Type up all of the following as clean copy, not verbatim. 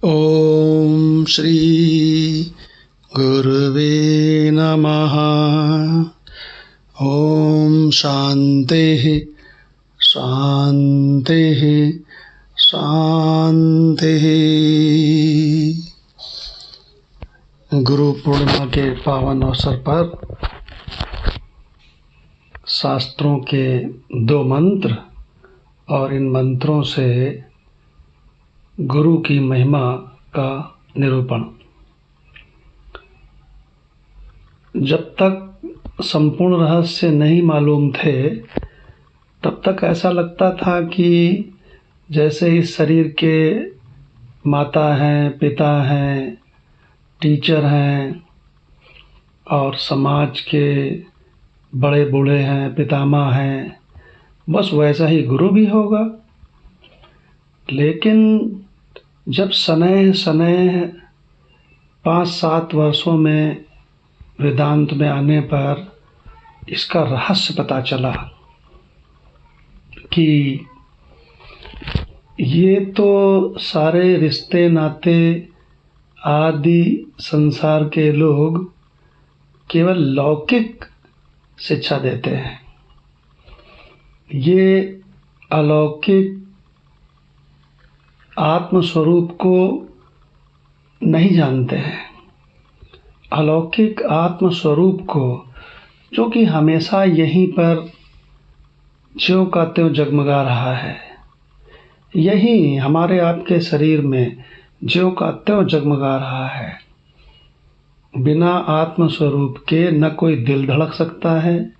ओम श्री गुरुवे नमः। ओम शांतिः शांतिः शांतिः। गुरु पूर्णिमा के पावन अवसर पर शास्त्रों के दो मंत्र और इन मंत्रों से गुरु की महिमा का निरूपण। जब तक संपूर्ण रहस्य नहीं मालूम थे तब तक ऐसा लगता था कि जैसे इस शरीर के माता हैं, पिता हैं, टीचर हैं और समाज के बड़े बूढ़े हैं, पितामह हैं, बस वैसा ही गुरु भी होगा। लेकिन जब सनेह 5-7 वर्षों में वेदांत में आने पर इसका रहस्य पता चला कि ये तो सारे रिश्ते नाते आदि संसार के लोग केवल लौकिक शिक्षा देते हैं, ये अलौकिक आत्म स्वरूप को नहीं जानते हैं। अलौकिक आत्म स्वरूप को जो कि हमेशा यहीं पर ज्यों का त्यों जगमगा रहा है, यही हमारे आपके शरीर में ज्यों का त्यों जगमगा रहा है। बिना आत्म स्वरूप के न कोई दिल धड़क सकता है,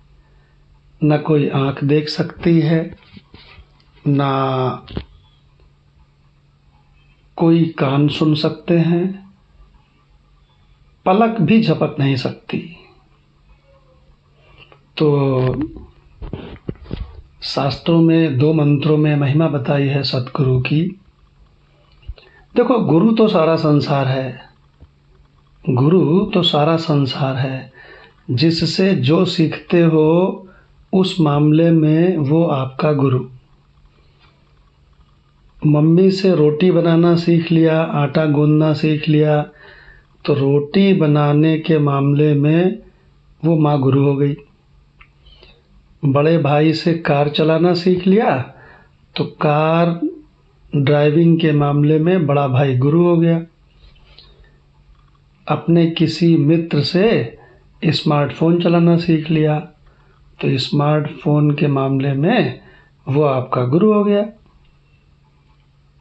न कोई आंख देख सकती है, न कोई कान सुन सकते हैं, पलक भी झपक नहीं सकती। तो शास्त्रों में 2 मंत्रों में महिमा बताई है सतगुरु की। देखो, गुरु तो सारा संसार है, गुरु तो सारा संसार है। जिससे जो सीखते हो उस मामले में वो आपका गुरु। मम्मी से रोटी बनाना सीख लिया, आटा गूंदना सीख लिया, तो रोटी बनाने के मामले में वो माँ गुरु हो गई। बड़े भाई से कार चलाना सीख लिया तो कार ड्राइविंग के मामले में बड़ा भाई गुरु हो गया। अपने किसी मित्र से स्मार्टफोन चलाना सीख लिया तो स्मार्टफोन के मामले में वो आपका गुरु हो गया,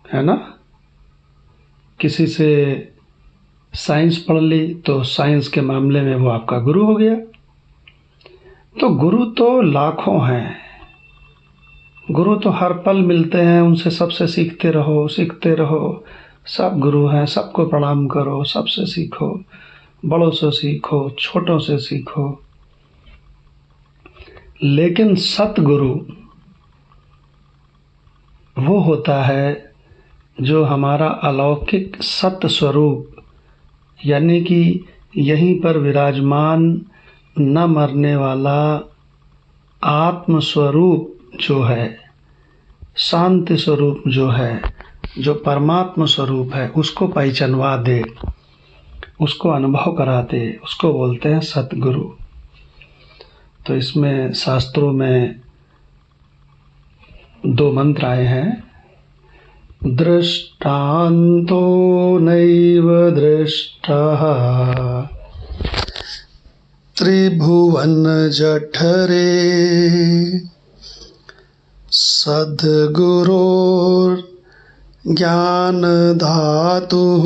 है ना। किसी से साइंस पढ़ ली तो साइंस के मामले में वो आपका गुरु हो गया। तो गुरु तो लाखों हैं, गुरु तो हर पल मिलते हैं, उनसे सबसे सीखते रहो। सब गुरु हैं, सबको प्रणाम करो, सबसे सीखो, बड़ों से सीखो, छोटों से सीखो। लेकिन सतगुरु वो होता है जो हमारा अलौकिक सत्य स्वरूप, यानी कि यहीं पर विराजमान न मरने वाला आत्म स्वरूप जो है, शांति स्वरूप जो है, जो परमात्मा स्वरूप है, उसको पहचानवा दे, उसको अनुभव करा दे, उसको बोलते हैं सतगुरु। तो इसमें शास्त्रों में 2 मंत्र आए हैं। दृष्टान्तो नैव दृष्टः त्रिभुवन जठरे सद्गुरोर् ज्ञान धातुः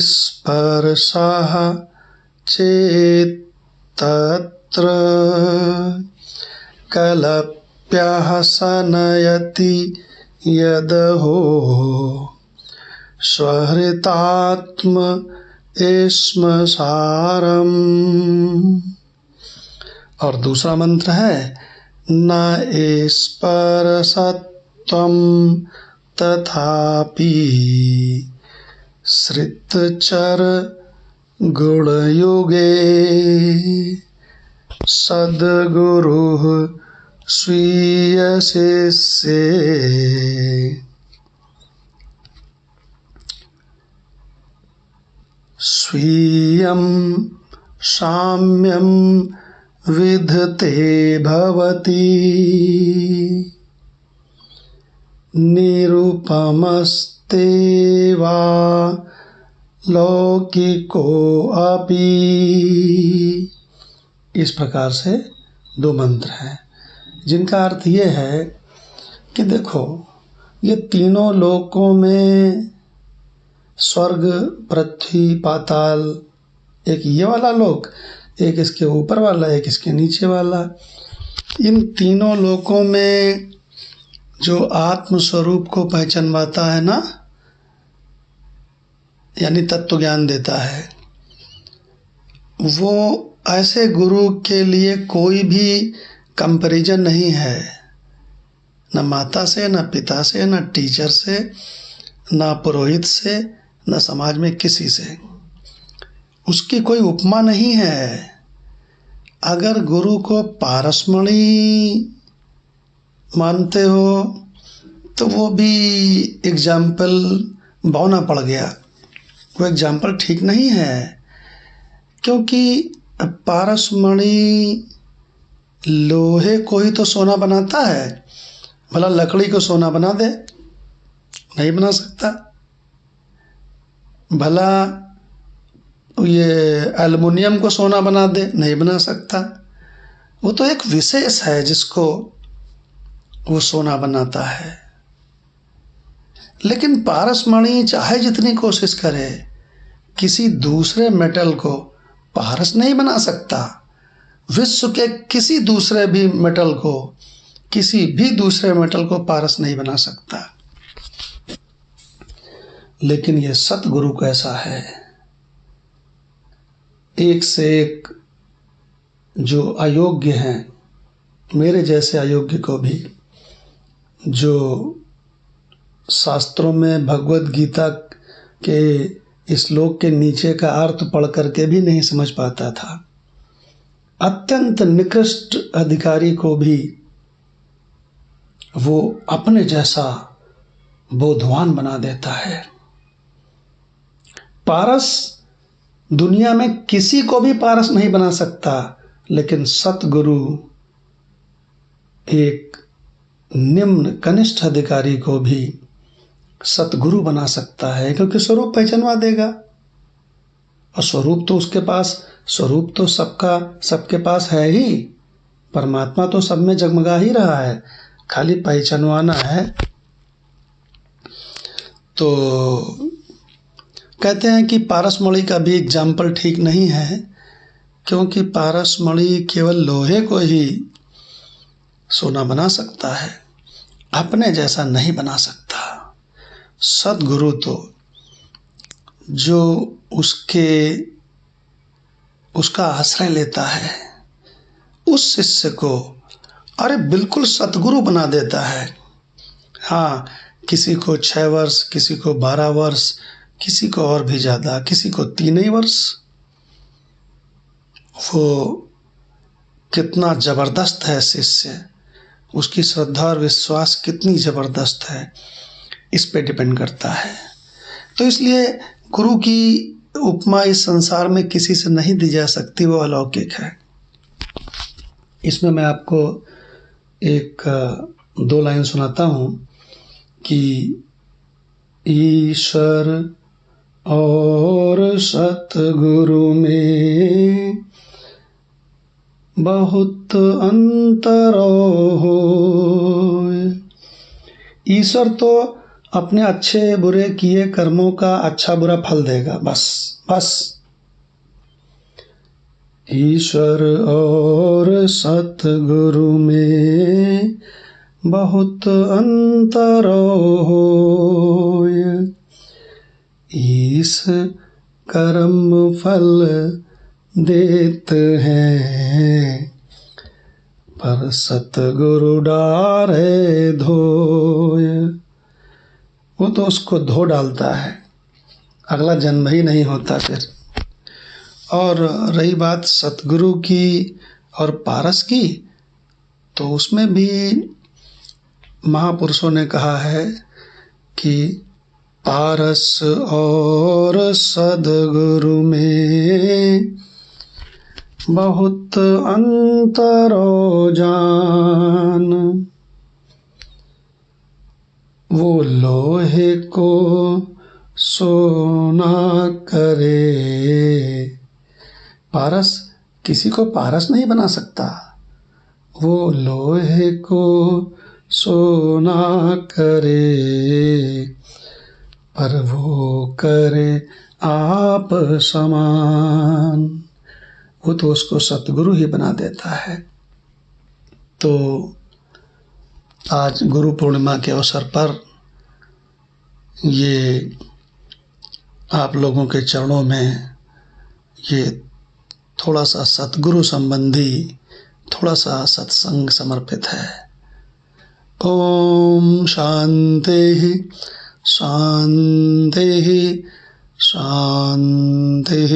स्पर्शः चेत्तत्र कलप्यः सनयति यदहो स्वहृतात्म श्मशारम्। और दूसरा मंत्र है न स्पर्शत्वं तथापि श्रितचर गुणयुगे सद्गुरुः स्वीय शिष्ये। स्वीयं साम्यं विधते भवति निरुपमस्ते वा लौकिको अपि। इस प्रकार से 2 मंत्र हैं जिनका अर्थ ये है कि देखो, ये तीनों लोकों में, स्वर्ग, पृथ्वी, पाताल, एक ये वाला लोक, एक इसके ऊपर वाला, एक इसके नीचे वाला, इन तीनों लोकों में जो आत्म स्वरूप को पहचानवाता है ना, यानी तत्व ज्ञान देता है, वो ऐसे गुरु के लिए कोई भी कंपैरिजन नहीं है, न माता से, न पिता से, न टीचर से, न पुरोहित से, न समाज में किसी से। उसकी कोई उपमा नहीं है। अगर गुरु को पारसमणि मानते हो तो वो भी एग्जाम्पल बौना पड़ गया, वो एग्जाम्पल ठीक नहीं है, क्योंकि पारसमणि लोहे को ही तो सोना बनाता है। भला लकड़ी को सोना बना दे? नहीं बना सकता। भला ये एल्युमिनियम को सोना बना दे? नहीं बना सकता। वो तो एक विशेष है जिसको वो सोना बनाता है। लेकिन पारसमणि चाहे जितनी कोशिश करे, किसी दूसरे मेटल को पारस नहीं बना सकता। विश्व के किसी दूसरे भी मेटल को, किसी भी दूसरे मेटल को पारस नहीं बना सकता। लेकिन ये सतगुरु कैसा है, एक से एक जो अयोग्य हैं, मेरे जैसे अयोग्य को भी, जो शास्त्रों में भगवत गीता के श्लोक के नीचे का अर्थ पढ़ करके भी नहीं समझ पाता था, अत्यंत निकृष्ट अधिकारी को भी वो अपने जैसा बोधवान बना देता है। पारस दुनिया में किसी को भी पारस नहीं बना सकता, लेकिन सतगुरु एक निम्न कनिष्ठ अधिकारी को भी सतगुरु बना सकता है, क्योंकि स्वरूप पहचानवा देगा। और स्वरूप तो उसके पास, स्वरूप तो सबके पास है ही। परमात्मा तो सब में जगमगा ही रहा है, खाली पहचानवाना है। तो कहते हैं कि पारसमणि का भी एग्जाम्पल ठीक नहीं है, क्योंकि पारसमणि केवल लोहे को ही सोना बना सकता है, अपने जैसा नहीं बना सकता। सद्गुरु तो जो उसका आश्रय लेता है, उस शिष्य को अरे बिल्कुल सतगुरु बना देता है। हाँ, किसी को 6 वर्ष, किसी को 12 वर्ष, किसी को और भी ज़्यादा, किसी को 3 ही वर्ष। वो कितना ज़बरदस्त है शिष्य, उसकी श्रद्धा और विश्वास कितनी ज़बरदस्त है, इस पे डिपेंड करता है। तो इसलिए गुरु की उपमा इस संसार में किसी से नहीं दी जा सकती, वो अलौकिक है। इसमें मैं आपको एक 2 लाइन सुनाता हूँ कि ईश्वर और सतगुरु में बहुत अंतर हो। ईश्वर तो अपने अच्छे बुरे किए कर्मों का अच्छा बुरा फल देगा, बस। ईश्वर और सतगुरु में बहुत अंतर हो, ईश कर्म फल देते हैं, पर सतगुरु डारे धोय। वो तो उसको धो डालता है, अगला जन्म ही नहीं होता फिर। और रही बात सतगुरु की और पारस की, तो उसमें भी महापुरुषों ने कहा है कि पारस और सद्गुरु में बहुत अंतर ओ जान। वो लोहे को सोना करे। पारस किसी को पारस नहीं बना सकता। वो लोहे को सोना करे, पर वो करे आप समान। वो तो उसको सतगुरु ही बना देता है। तो आज गुरु पूर्णिमा के अवसर पर ये आप लोगों के चरणों में ये थोड़ा सा सतगुरु संबंधी थोड़ा सा सत्संग समर्पित है। ओम शांति शांति शांति।